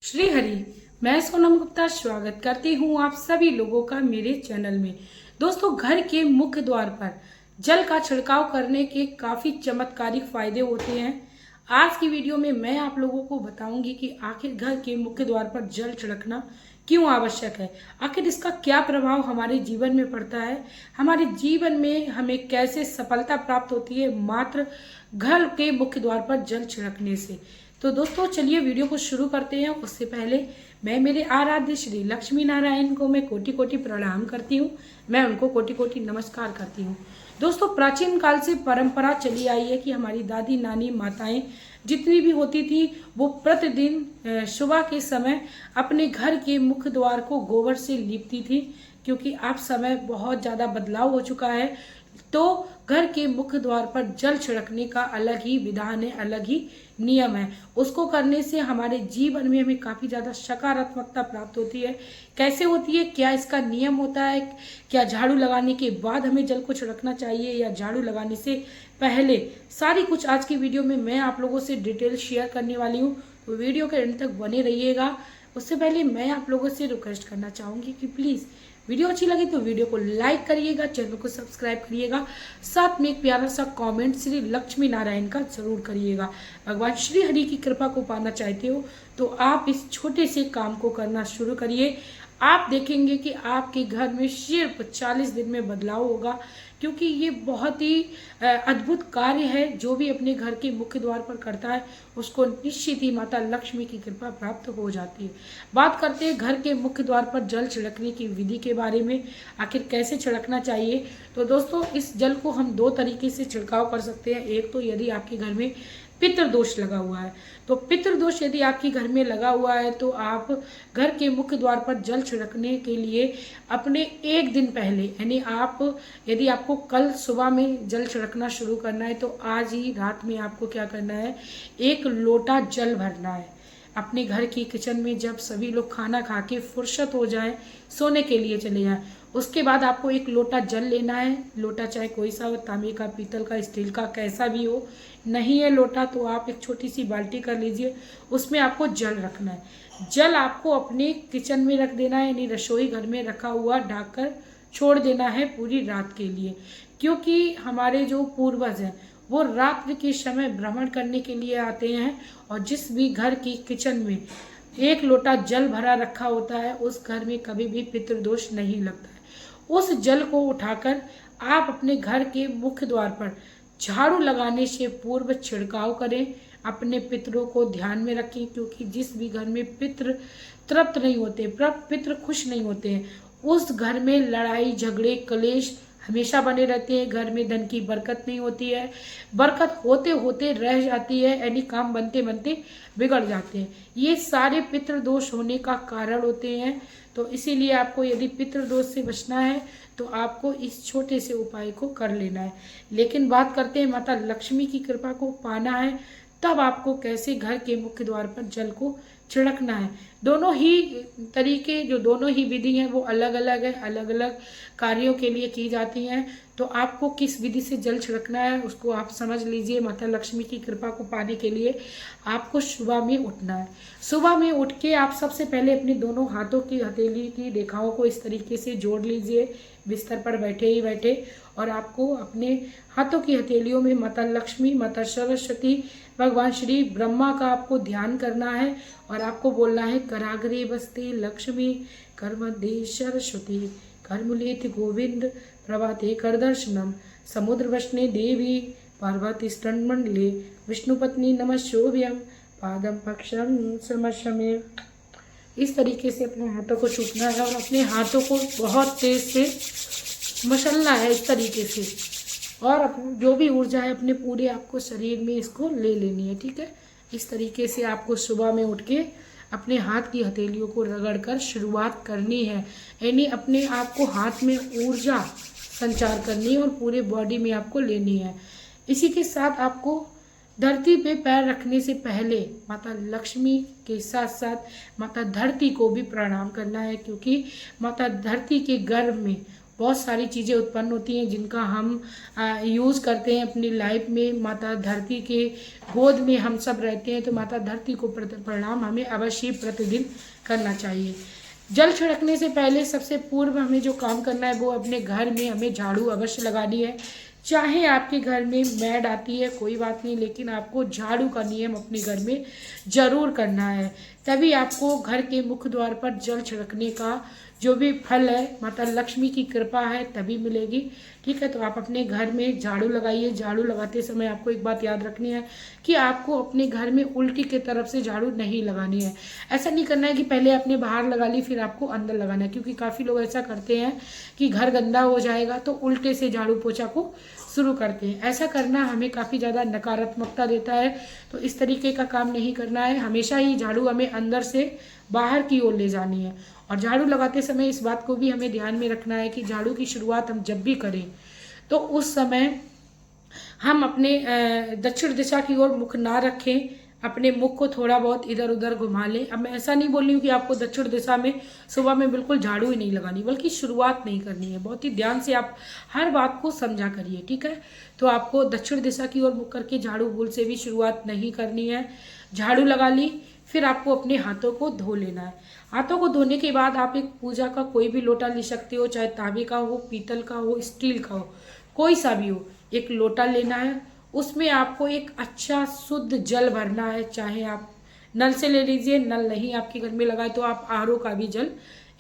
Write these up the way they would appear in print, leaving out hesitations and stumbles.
श्री हरि। मैं सोनम गुप्ता स्वागत करती हूँ आप सभी लोगों का मेरे चैनल में। दोस्तों, घर के मुख्य द्वार पर जल का छिड़काव करने के काफी चमत्कारिक फायदे होते हैं। आज की वीडियो में मैं आप लोगों को बताऊंगी कि आखिर घर के मुख्य द्वार पर जल छिड़कना क्यों आवश्यक है, आखिर इसका क्या प्रभाव हमारे जीवन में पड़ता है, हमारे जीवन में हमें कैसे सफलता प्राप्त होती है मात्र घर के मुख्य द्वार पर जल छिड़कने से। तो दोस्तों, चलिए वीडियो को शुरू करते हैं। उससे पहले मैं मेरे आराध्य श्री लक्ष्मी नारायण को मैं कोटि कोटि प्रणाम करती हूँ, मैं उनको कोटि कोटि नमस्कार करती हूँ। दोस्तों, प्राचीन काल से परंपरा चली आई है कि हमारी दादी नानी माताएं जितनी भी होती थी वो प्रतिदिन सुबह के समय अपने घर के मुख्य द्वार को गोबर से लीपती थी, क्योंकि अब समय बहुत ज़्यादा बदलाव हो चुका है। तो घर के मुख्य द्वार पर जल छिड़कने का अलग ही विधान है, अलग ही नियम है। उसको करने से हमारे जीवन में हमें काफ़ी ज़्यादा सकारात्मकता प्राप्त होती है। कैसे होती है, क्या इसका नियम होता है, क्या झाड़ू लगाने के बाद हमें जल को छिड़कना चाहिए या झाड़ू लगाने से पहले, सारी कुछ आज की वीडियो में मैं आप लोगों से डिटेल शेयर करने वाली हूँ। तो वीडियो के अंत तक बने रहिएगा। उससे पहले मैं आप लोगों से रिक्वेस्ट करना चाहूँगी कि प्लीज़ वीडियो अच्छी लगी तो वीडियो को लाइक करिएगा, चैनल को सब्सक्राइब करिएगा, साथ में एक प्यारा सा कमेंट श्री लक्ष्मी नारायण का जरूर करिएगा। भगवान श्री हरि की कृपा को पाना चाहते हो तो आप इस छोटे से काम को करना शुरू करिए। आप देखेंगे कि आपके घर में सिर्फ 40 दिन में बदलाव होगा, क्योंकि ये बहुत ही अद्भुत कार्य है। जो भी अपने घर के मुख्य द्वार पर करता है उसको निश्चित ही माता लक्ष्मी की कृपा प्राप्त हो जाती है। बात करते हैं घर के मुख्य द्वार पर जल छिड़कने की विधि के बारे में, आखिर कैसे छिड़कना चाहिए। तो दोस्तों, इस जल को हम दो तरीके से छिड़काव कर सकते हैं। एक तो यदि आपके घर में पितृदोष लगा हुआ है, तो पितृदोष यदि आपके घर में लगा हुआ है तो आप घर के मुख्य द्वार पर जल छिड़कने के लिए अपने एक दिन पहले, यानी आप यदि आपको कल सुबह में जल छिड़कना शुरू करना है तो आज ही रात में आपको क्या करना है, 1 लोटा जल भरना है अपने घर की किचन में। जब सभी लोग खाना खा के फुर्सत हो जाए, सोने के लिए चले जाएं, उसके बाद आपको 1 लोटा जल लेना है। लोटा चाहे कोई सा हो, तांबे का, पीतल का, स्टील का, कैसा भी हो। नहीं है लोटा तो आप एक छोटी सी बाल्टी कर लीजिए, उसमें आपको जल रखना है। जल आपको अपने किचन में रख देना है, यानी रसोई घर में रखा हुआ ढक कर छोड़ देना है पूरी रात के लिए। क्योंकि हमारे जो पूर्वज हैं वो रात्रि के समय भ्रमण करने के लिए आते हैं, और जिस भी घर की किचन में 1 लोटा जल भरा रखा होता है उस घर में कभी भी पितृदोष नहीं लगता है। उस जल को उठाकर आप अपने घर के मुख्य द्वार पर झाड़ू लगाने से पूर्व छिड़काव करें। अपने पितरों को ध्यान में रखें, क्योंकि जिस भी घर में पितृ तृप्त नहीं होते, पितृ खुश नहीं होते हैं, उस घर में लड़ाई झगड़े कलेश हमेशा बने रहते हैं। घर में धन की बरकत नहीं होती है, बरकत होते होते रह जाती है, यानी काम बनते बनते बिगड़ जाते हैं। ये सारे पितृदोष होने का कारण होते हैं। तो इसीलिए आपको यदि पितृदोष से बचना है तो आपको इस छोटे से उपाय को कर लेना है। लेकिन बात करते हैं माता लक्ष्मी की कृपा को पाना है, तब आपको कैसे घर के मुख्य द्वार पर जल को छिड़कना है। दोनों ही तरीके, जो दोनों ही विधि हैं वो अलग अलग है, अलग अलग कार्यों के लिए की जाती हैं। तो आपको किस विधि से जल छिड़कना है उसको आप समझ लीजिए। माता लक्ष्मी की कृपा को पाने के लिए आपको सुबह में उठना है। सुबह में उठ के आप सबसे पहले अपने दोनों हाथों की हथेली की रेखाओं को इस तरीके से जोड़ लीजिए बिस्तर पर बैठे ही बैठे, और आपको अपने हाथों की हथेलियों में माता लक्ष्मी, माता सरस्वती, भगवान श्री ब्रह्मा का आपको ध्यान करना है। और आपको बोलना है, कराग्रे बस्ते लक्ष्मी, कर मध्य सरस्वती, कर मूलेति गोविंद, प्रभाते कर दर्शनम, समुद्र वशने देवी, पार्वती स्तंडमंडले, विष्णुपत्नी नमस्योभ्यम, पादम पक्षम समशमे। इस तरीके से अपने हाथों को छूटना है और अपने हाथों को बहुत तेज से मसलना है इस तरीके से, और अपनी जो भी ऊर्जा है अपने पूरे आपको शरीर में इसको ले लेनी है। ठीक है, इस तरीके से आपको सुबह में उठ के अपने हाथ की हथेलियों को रगड़ कर शुरुआत करनी है, यानी अपने आप को हाथ में ऊर्जा संचार करनी है और पूरे बॉडी में आपको लेनी है। इसी के साथ आपको धरती पे पैर रखने से पहले माता लक्ष्मी के साथ साथ माता धरती को भी प्रणाम करना है, क्योंकि माता धरती के गर्भ में बहुत सारी चीज़ें उत्पन्न होती हैं जिनका हम यूज़ करते हैं अपनी लाइफ में। माता धरती के गोद में हम सब रहते हैं, तो माता धरती को प्रणाम हमें अवश्य प्रतिदिन करना चाहिए। जल छिड़कने से पहले सबसे पूर्व हमें जो काम करना है वो अपने घर में हमें झाड़ू अवश्य लगानी है। चाहे आपके घर में मैड आती है कोई बात नहीं, लेकिन आपको झाड़ू का नियम अपने घर में ज़रूर करना है। तभी आपको घर के मुख्य द्वार पर जल छिड़कने का जो भी फल है, माता लक्ष्मी की कृपा है, तभी मिलेगी। ठीक है, तो आप अपने घर में झाड़ू लगाइए। झाड़ू लगाते समय आपको एक बात याद रखनी है कि आपको अपने घर में उल्टी की तरफ से झाड़ू नहीं लगानी है। ऐसा नहीं करना है कि पहले आपने बाहर लगा ली फिर आपको अंदर लगाना है, क्योंकि काफ़ी लोग ऐसा करते हैं कि घर गंदा हो जाएगा तो उल्टे से झाड़ू पोछा को शुरू करते हैं। ऐसा करना हमें काफ़ी ज़्यादा नकारात्मकता देता है, तो इस तरीके का काम नहीं करना है। हमेशा ही झाड़ू हमें अंदर से बाहर की ओर ले जानी है। और झाड़ू लगाते समय इस बात को भी हमें ध्यान में रखना है कि झाड़ू की शुरुआत हम जब भी करें तो उस समय हम अपने दक्षिण दिशा की ओर मुख ना रखें, अपने मुख को थोड़ा बहुत इधर उधर घुमा लें। अब मैं ऐसा नहीं बोल रही हूँ कि आपको दक्षिण दिशा में सुबह में बिल्कुल झाड़ू ही नहीं लगानी, बल्कि शुरुआत नहीं करनी है। बहुत ही ध्यान से आप हर बात को समझा करिए, ठीक है। तो आपको दक्षिण दिशा की ओर मुख करके झाड़ू बूल से भी शुरुआत नहीं करनी है। झाड़ू लगा ली, फिर आपको अपने हाथों को धो लेना है। हाथों को धोने के बाद आप एक पूजा का कोई भी लोटा ले सकते हो, चाहे तांबे का हो, पीतल का हो, स्टील का हो, कोई सा भी हो। एक लोटा लेना है, उसमें आपको एक अच्छा शुद्ध जल भरना है। चाहे आप नल से ले लीजिए, नल नहीं आपके घर में लगाए तो आप आरओ का भी जल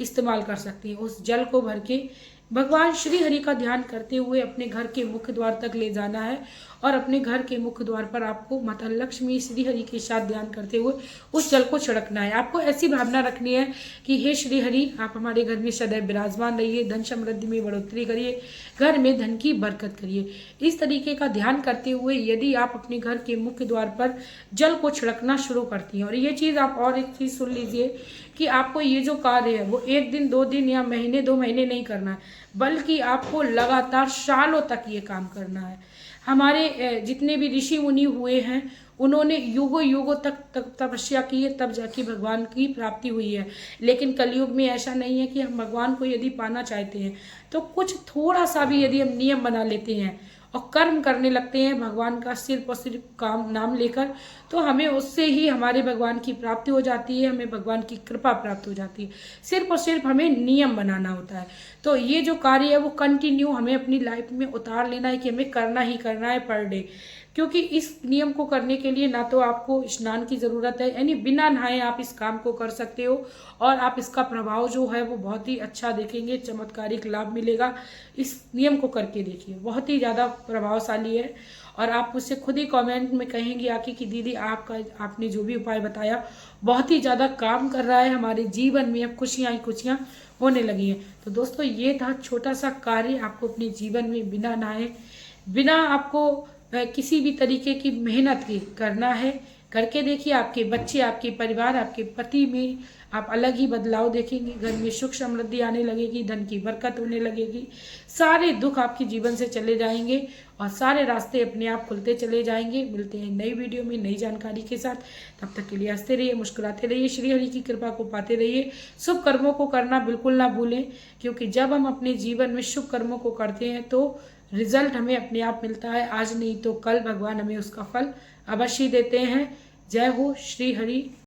इस्तेमाल कर सकती हैं। उस जल को भर के भगवान श्री हरि का ध्यान करते हुए अपने घर के मुख्य द्वार तक ले जाना है। और अपने घर के मुख्य द्वार पर आपको माता लक्ष्मी श्री हरि के साथ ध्यान करते हुए उस जल को छिड़कना है। आपको ऐसी भावना रखनी है कि हे श्री हरि, आप हमारे घर में सदैव विराजमान रहिए, धन समृद्धि में बढ़ोतरी करिए, घर में धन की बरकत करिए। इस तरीके का ध्यान करते हुए यदि आप अपने घर के मुख्य द्वार पर जल को छिड़कना शुरू करती हैं, और ये चीज़ आप और एक चीज़ सुन लीजिए कि आपको ये जो कार्य है वो एक दिन, 2 दिन या महीने, 2 महीने नहीं करना है, बल्कि आपको लगातार सालों तक ये काम करना है। हमारे जितने भी ऋषि मुनि हुए हैं उन्होंने युगों युगों तक तपस्या की है, तब जाके भगवान की प्राप्ति हुई है। लेकिन कलयुग में ऐसा नहीं है कि हम भगवान को यदि पाना चाहते हैं तो कुछ थोड़ा सा भी यदि हम नियम बना लेते हैं और कर्म करने लगते हैं भगवान का सिर्फ और सिर्फ काम नाम लेकर, तो हमें उससे ही हमारे भगवान की प्राप्ति हो जाती है, हमें भगवान की कृपा प्राप्त हो जाती है। सिर्फ और सिर्फ हमें नियम बनाना होता है। तो ये जो कार्य है वो कंटिन्यू हमें अपनी लाइफ में उतार लेना है कि हमें करना ही करना है पर डे। क्योंकि इस नियम को करने के लिए ना तो आपको स्नान की ज़रूरत है, यानी बिना नहाए आप इस काम को कर सकते हो, और आप इसका प्रभाव जो है वो बहुत ही अच्छा देखेंगे, चमत्कारिक लाभ मिलेगा। इस नियम को करके देखिए, बहुत ही ज़्यादा प्रभावशाली है। और आप मुझसे खुद ही कमेंट में कहेंगे आके कि दीदी आपने जो भी उपाय बताया बहुत ही ज़्यादा काम कर रहा है, हमारे जीवन में अब खुशियाँ ही खुशियाँ होने लगी हैं। तो दोस्तों ये था छोटा सा कार्य, आपको अपने जीवन में बिना नहाए, बिना आपको किसी भी तरीके की मेहनत की करना है। करके देखिए, आपके बच्चे, आपके परिवार, आपके पति में आप अलग ही बदलाव देखेंगे। घर में सुख समृद्धि आने लगेगी, धन की बरकत होने लगेगी, सारे दुख आपके जीवन से चले जाएंगे और सारे रास्ते अपने आप खुलते चले जाएंगे। मिलते हैं नई वीडियो में नई जानकारी के साथ, तब तक के लिए हंसते रहिए, मुस्कुराते रहिए, श्री हरि की कृपा को पाते रहिए। शुभ कर्मों को करना बिल्कुल ना भूलें, क्योंकि जब हम अपने जीवन में शुभ कर्मों को करते हैं तो रिजल्ट हमें अपने आप मिलता है। आज नहीं तो कल भगवान हमें उसका फल अवश्य देते हैं। जय हो श्री हरि।